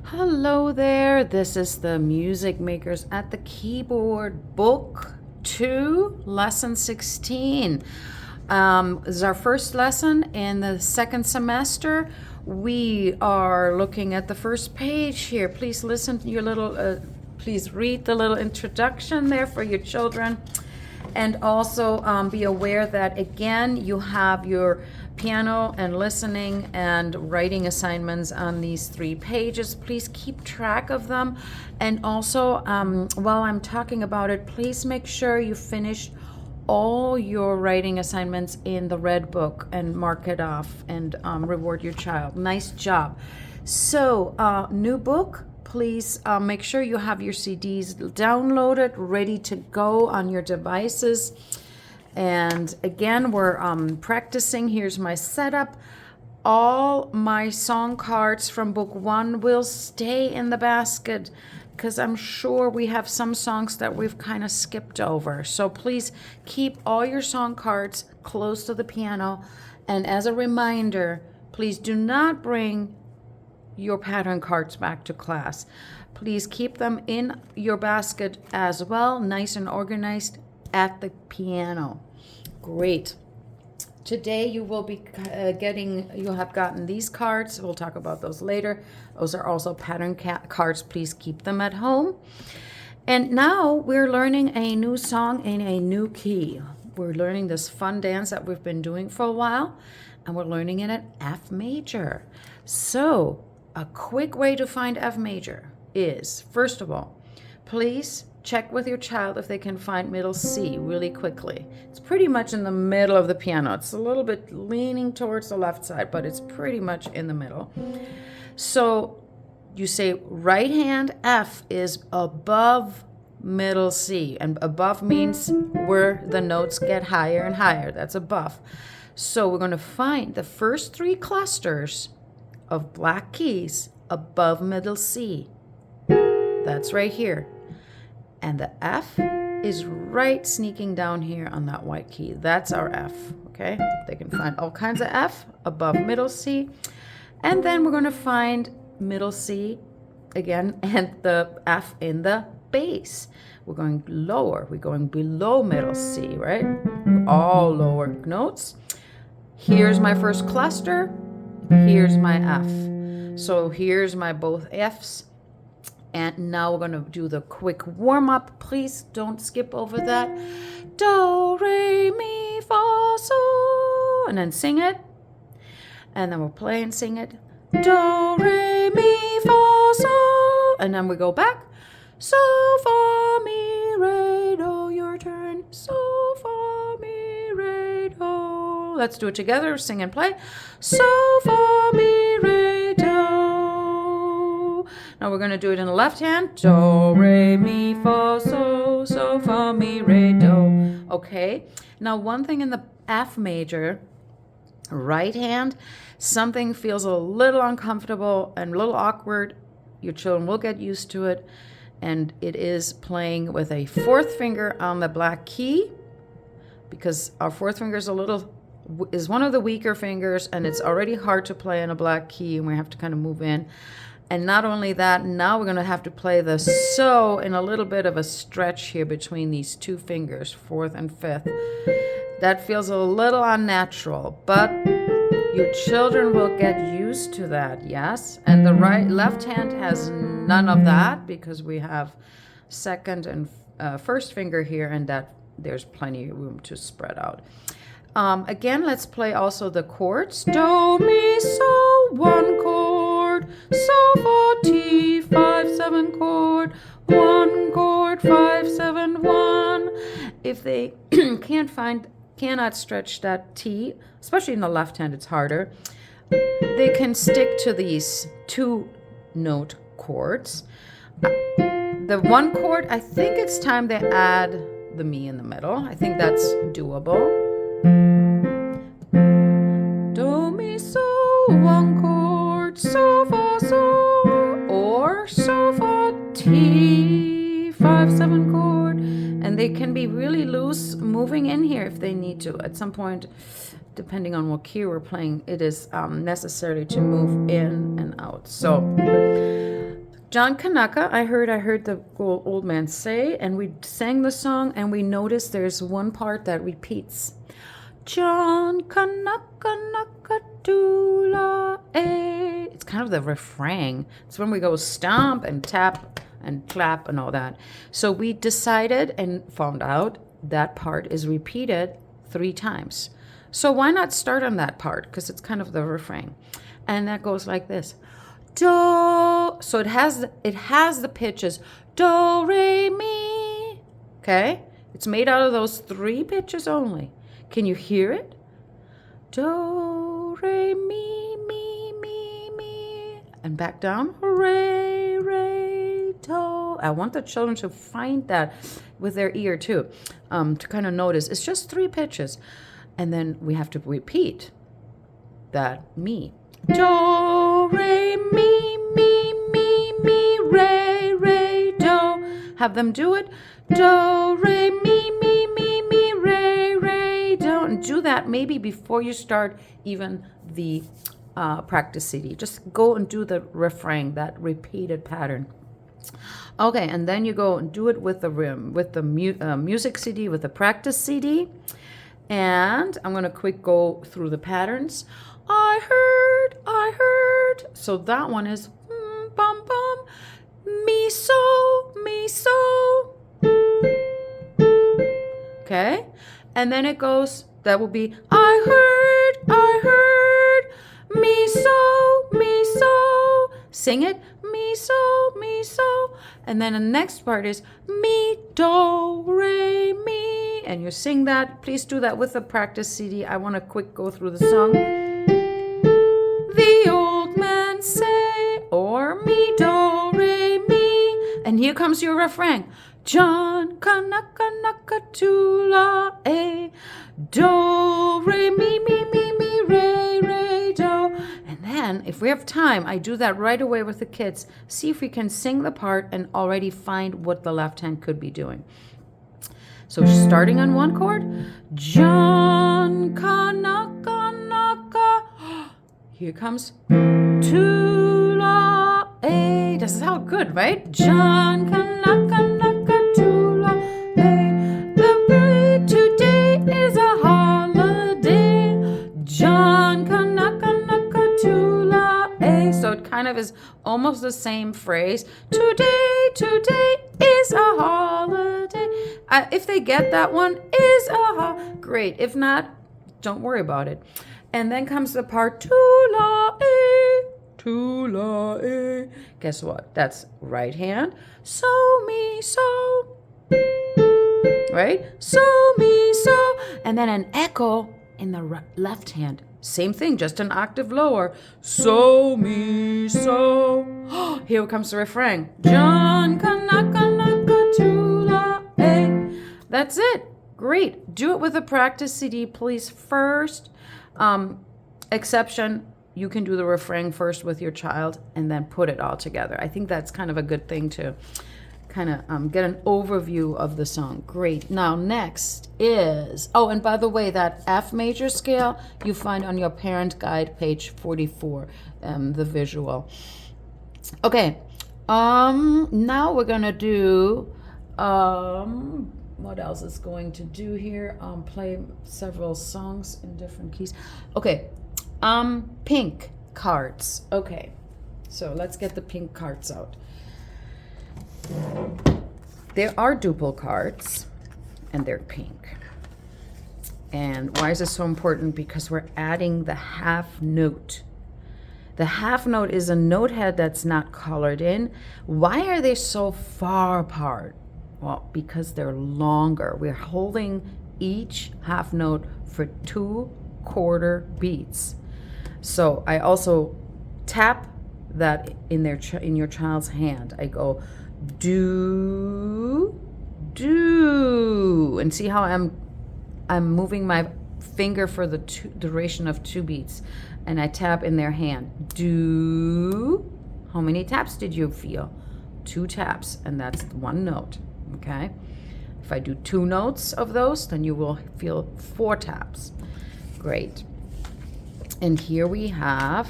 Hello there, this is the Music Makers at the Keyboard Book 2, Lesson 16. This is our first lesson in the second semester. We are looking at the first page here. Please listen to your please read the little introduction there for your children. And also be aware that, again, you have your piano and listening and writing assignments on these 3 pages. Please keep track of them. And also, while I'm talking about it, please make sure you finish all your writing assignments in the red book and mark it off and reward your child. Nice job. So, new book. Please make sure you have your CDs downloaded, ready to go on your devices. And again, we're practicing. Here's my setup. All my song cards from book 1 will stay in the basket because I'm sure we have some songs that we've kind of skipped over. So please keep all your song cards close to the piano. And as a reminder, please do not bring your pattern cards back to class. Please keep them in your basket as well, nice and organized at the piano. Great. Today you will be you'll have gotten these cards. We'll talk about those later. Those are also pattern cards. Please keep them at home. And now we're learning a new song in a new key. We're learning this fun dance that we've been doing for a while, and we're learning it at F major. So, a quick way to find F major is, first of all, please check with your child if they can find middle C really quickly. It's pretty much in the middle of the piano. It's a little bit leaning towards the left side, but it's pretty much in the middle. So you say right hand F is above middle C, and above means where the notes get higher and higher. That's above. So we're going to find the first 3 clusters of black keys above middle C. That's right here. And the F is right sneaking down here on that white key. That's our F, okay? They can find all kinds of F above middle C. And then we're going to find middle C again and the F in the bass. We're going lower. We're going below middle C, right? All lower notes. Here's my first cluster. Here's my F. So here's my both Fs. And now we're going to do the quick warm-up. Please don't skip over that. Do, re, mi, fa, so. And then sing it. And then we'll play and sing it. Do, re, mi, fa, so. And then we go back. So, fa, mi, re, do. Your turn. So, fa, mi, re, do. Let's do it together. Sing and play. So, fa, mi, re, do. Now we're going to do it in the left hand. Do, re, mi, fa, so, so, fa, mi, re, do. Okay. Now one thing in the F major, right hand, something feels a little uncomfortable and a little awkward. Your children will get used to it. And it is playing with a 4th finger on the black key, because our 4th finger is one of the weaker fingers, and it's already hard to play on a black key, and we have to kind of move in. And not only that, now we're going to have to play the so in a little bit of a stretch here between these 2 fingers, 4th and 5th. That feels a little unnatural, but your children will get used to that, yes? And the left hand has none of that because we have 2nd and 1st finger here, and that there's plenty of room to spread out. Again, let's play also the chords. Do, mi, so, 1 chord. So, fa, ti, 5, 7 chord. 1 chord, 5, 7, 1. If they cannot stretch that T, especially in the left hand, it's harder. They can stick to these 2-note chords. The 1 chord, I think it's time they add the mi in the middle. I think that's doable. Do, mi, so, 1 chord, so, fa, so, or so, fa, ti, 5, 7 chord. And they can be really loose moving in here if they need to. At some point, depending on what key we're playing, it is necessary to move in and out. So John Kanaka, I heard the old man say, and we sang the song, and we noticed there's one part that repeats. John Kanaka Naka Tula eh. It's kind of the refrain. It's when we go stomp and tap and clap and all that. So we decided and found out that part is repeated 3 times. So why not start on that part? Because it's kind of the refrain. And that goes like this. Do. So it has the pitches. Do, re, mi. Okay? It's made out of those 3 pitches only. Can you hear it? Do, re, mi, mi, mi, mi. And back down. Re, re, do. I want the children to find that with their ear too, to kind of notice. It's just 3 pitches. And then we have to repeat that mi. Do, re, mi, mi, mi, mi, re, re, do. Have them do it. Do, re, mi, mi, mi, mi, re, re, do. And do that maybe before you start even the practice CD. Just go and do the refrain, that repeated pattern. Okay, and then you go and do it with the music CD, with the practice CD. And I'm going to quick go through the patterns. I heard. So that one is bum bum, me so, me so. Okay? And then it goes, that will be I heard, me so, me so. Sing it, me so, me so. And then the next part is mi, do, re, mi. And you sing that. Please do that with the practice CD. I want to quick go through the song. The old man say, or mi, do, re, mi. And here comes your refrain. John Kanaka Naka Tula eh. Do, re, mi, mi, mi, mi, re, re, do. And then, if we have time, I do that right away with the kids. See if we can sing the part and already find what the left hand could be doing. So starting on 1 chord, John Kanaka Naka. Here comes Tula eh. Does it sound good, right? John Kanaka Naka Tula eh. The day today is a holiday. John Kanaka Naka Tula eh. So it kind of is almost the same phrase. Today is a holiday. If they get that one, is a great. If not, don't worry about it. And then comes the part Tula eh, Tula eh. Guess what? That's right hand. So, mi, so. Right? So, mi, so. And then an echo in the left hand. Same thing, just an octave lower. So, mi, so. Here comes the refrain. John Kanaka Naka Tula eh. That's it. Great. Do it with a practice CD, please, first. Exception, you can do the refrain first with your child and then put it all together. I think that's kind of a good thing to kind of get an overview of the song. Great. Now next is, oh, and by the way, that F major scale you find on your parent guide, page 44, the visual. Okay. Now we're gonna do what else is going to do here? Play several songs in different keys. Okay, pink cards. Okay, so let's get the pink cards out. There are duple cards, and they're pink. And why is this so important? Because we're adding the half note. The half note is a note head that's not colored in. Why are they so far apart? Well, because they're longer. We're holding each half note for 2 quarter beats. So I also tap that in your child's hand. I go do, do, and see how I'm moving my finger for the duration of 2 beats, and I tap in their hand. Do. How many taps did you feel? 2 taps, and that's 1 note. Okay, if I do 2 notes of those, then you will feel 4 taps. Great. And here we have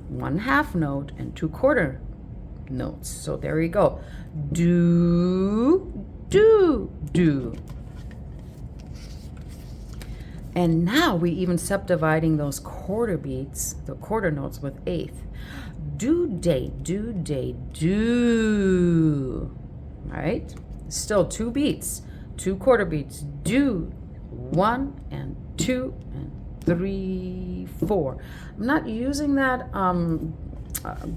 1 half note and 2 quarter notes. So there you go. Do, do, do. And now we even subdividing those quarter beats, the quarter notes with eighth. Do, day, do, day, do. All right? Still 2 beats, 2 quarter beats. Do, 1 and 2 and 3, 4. I'm not using that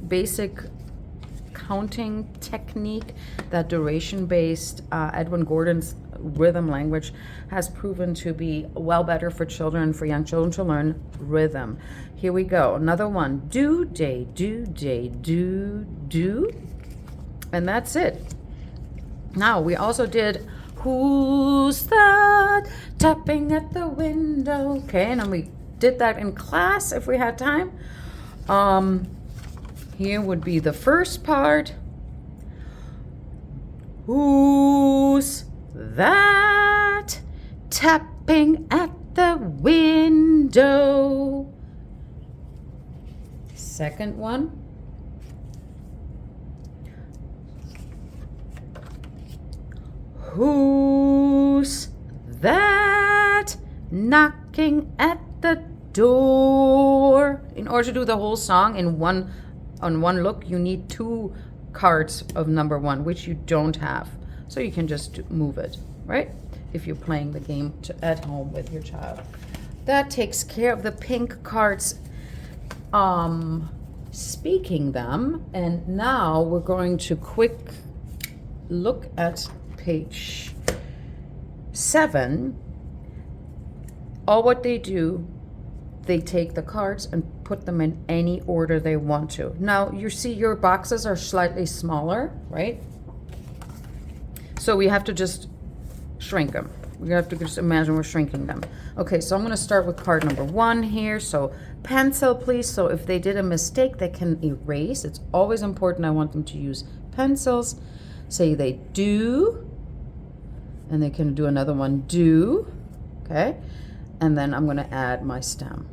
basic counting technique, that duration-based Edwin Gordon's rhythm language has proven to be well better for children, for young children to learn rhythm. Here we go. Another one. Do, day, do, day, do, do. And that's it. Now, we also did Who's That Tapping at the Window? Okay, and then we did that in class if we had time. Here would be the first part. Who's that tapping at the window? Second one. Who's that knocking at the door? In order to do the whole song in one look, you need 2 cards of number 1, which you don't have. So you can just move it, right? If you're playing the game at home with your child. That takes care of the pink cards, speaking them. And now we're going to quick look at page 7. All what they do, they take the cards and put them in any order they want to. Now, you see your boxes are slightly smaller, right? So we have to just shrink them. We have to just imagine we're shrinking them. Okay, so I'm going to start with card number 1 here. So pencil, please. So if they did a mistake, they can erase. It's always important. I want them to use pencils. Say they do. And they can do another one, do. Okay. And then I'm going to add my stem.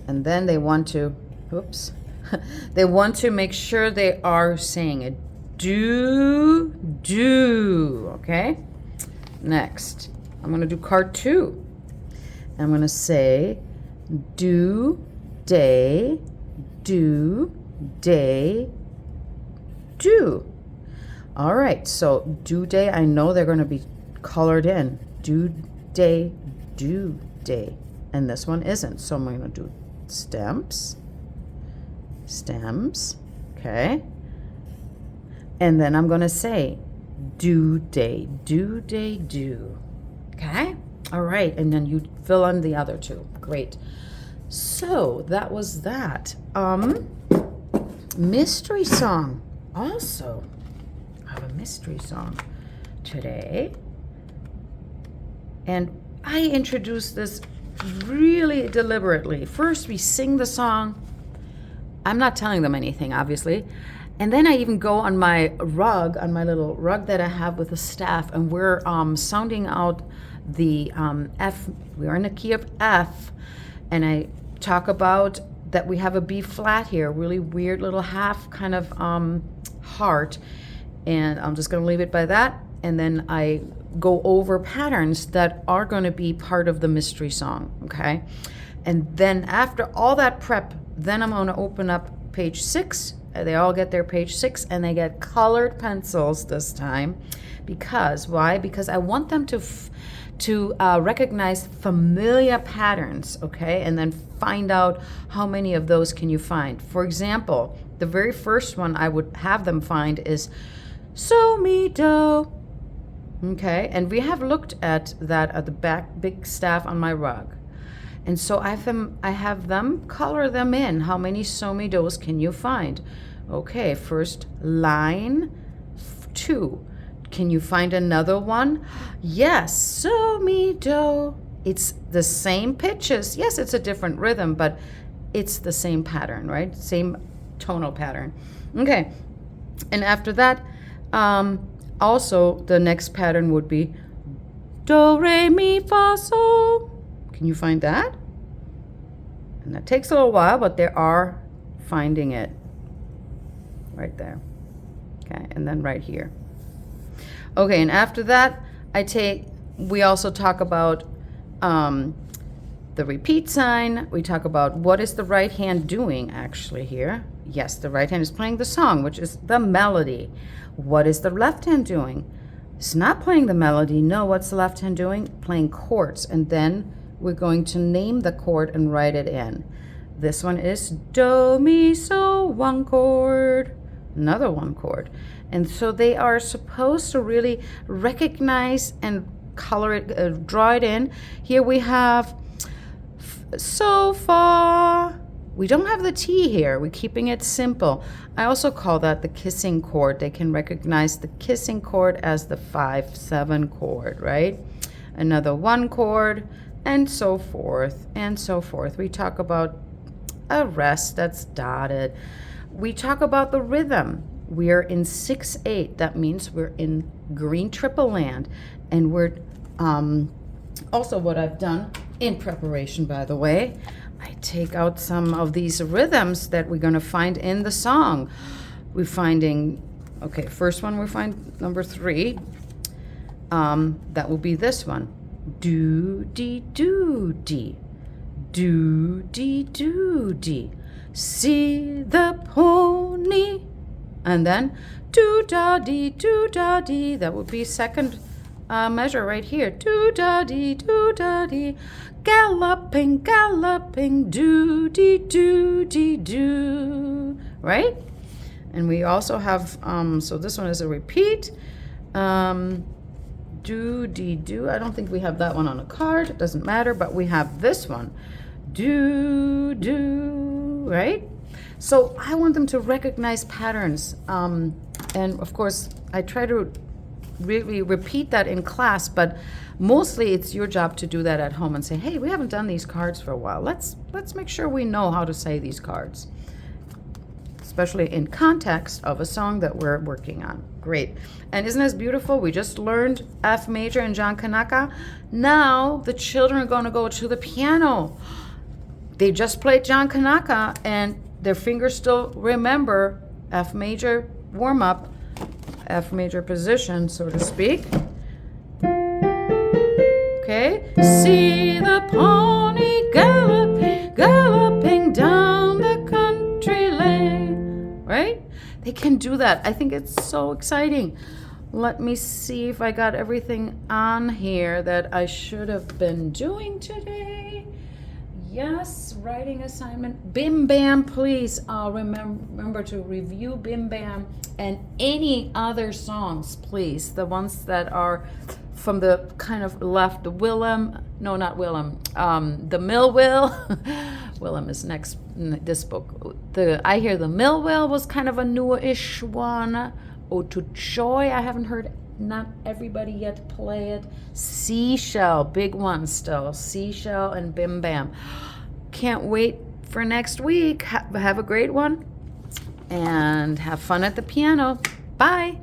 And then they want to, oops, they want to make sure they are saying it. Do, do. Okay. Next, I'm going to do card 2. I'm going to say do, day, do, day, do. All right. So do, day, I know they're going to be colored in. Do, day, do, day. And this one isn't. So I'm going to do stems, okay? And then I'm going to say do, day, do, day, do. Okay? All right. And then you fill in the other 2. Great. So that was that. Mystery song. Also, I have a mystery song today. And I introduced this really deliberately. First, we sing the song. I'm not telling them anything, obviously. And then I even go on my rug, on my little rug that I have with the staff, and we're sounding out the F. We're in the key of F. And I talk about that we have a B flat here, really weird little half kind of heart. And I'm just going to leave it by that. And then I go over patterns that are going to be part of the mystery song, okay? And then after all that prep, then I'm going to open up page 6. They all get their page 6, and they get colored pencils this time. Because, why? Because I want them to recognize familiar patterns, okay? And then find out how many of those can you find. For example, the very first one I would have them find is so, mi, do. Okay, and we have looked at that at the back, big staff on my rug. And so I have them color them in. How many so, mi, dos can you find? Okay, first line 2. Can you find another one? Yes, so, mi, do. It's the same pitches. Yes, it's a different rhythm, but it's the same pattern, right? Same tonal pattern. Okay, and after that, also, the next pattern would be do, re, mi, fa, sol. Can you find that? And that takes a little while, but they are finding it right there. Okay, and then right here. Okay, and after that, we also talk about the repeat sign. We talk about what is the right hand doing actually here. Yes, the right hand is playing the song, which is the melody. What is the left hand doing? It's not playing the melody. No, what's the left hand doing? Playing chords. And then we're going to name the chord and write it in. This one is do, mi, so, one chord, another one chord. And so they are supposed to really recognize and color it, draw it in. Here we have so far. We don't have the T here. We're keeping it simple. I also call that the kissing chord. They can recognize the kissing chord as the 5-7 chord, right? Another 1 chord, and so forth, and so forth. We talk about a rest that's dotted. We talk about the rhythm. We're in 6/8. That means we're in green triple land. And we're also what I've done in preparation, by the way, I take out some of these rhythms that we're going to find in the song. We're finding, okay, first one we find number 3. That will be this one. Do, dee, do, dee. Do, dee, do, dee. See the pony. And then do, da, dee, do, da, dee. That would be second measure right here. Do, da, dee, do, da, dee. Galloping, galloping, do, dee, do. Right? And we also have, so this one is a repeat. Do, dee, do. I don't think we have that one on a card. It doesn't matter, but we have this one. Do, right? So I want them to recognize patterns. And of course, I try to really repeat that in class, but mostly it's your job to do that at home and say, hey, we haven't done these cards for a while. Let's make sure we know how to say these cards, especially in context of a song that we're working on. Great. And isn't this beautiful? We just learned F major and John Kanaka. Now the children are going to go to the piano. They just played John Kanaka and their fingers still remember F major warm-up, F major position, so to speak. Okay. See the pony galloping down the country lane. Right? They can do that. I think it's so exciting. Let me see if I got everything on here that I should have been doing today. Yes, writing assignment. Bim Bam, please remember to review Bim Bam and any other songs, please. The ones that are from the kind of left, the Willem, no, not Willem, the Mill Will. Willem is next in this book. I hear the Mill Will was kind of a newish one. Ode to Joy, I haven't heard, not everybody yet play it. Seashell, big one still. Seashell and Bim Bam. Can't wait for next week. Have a great one and have fun at the piano. Bye.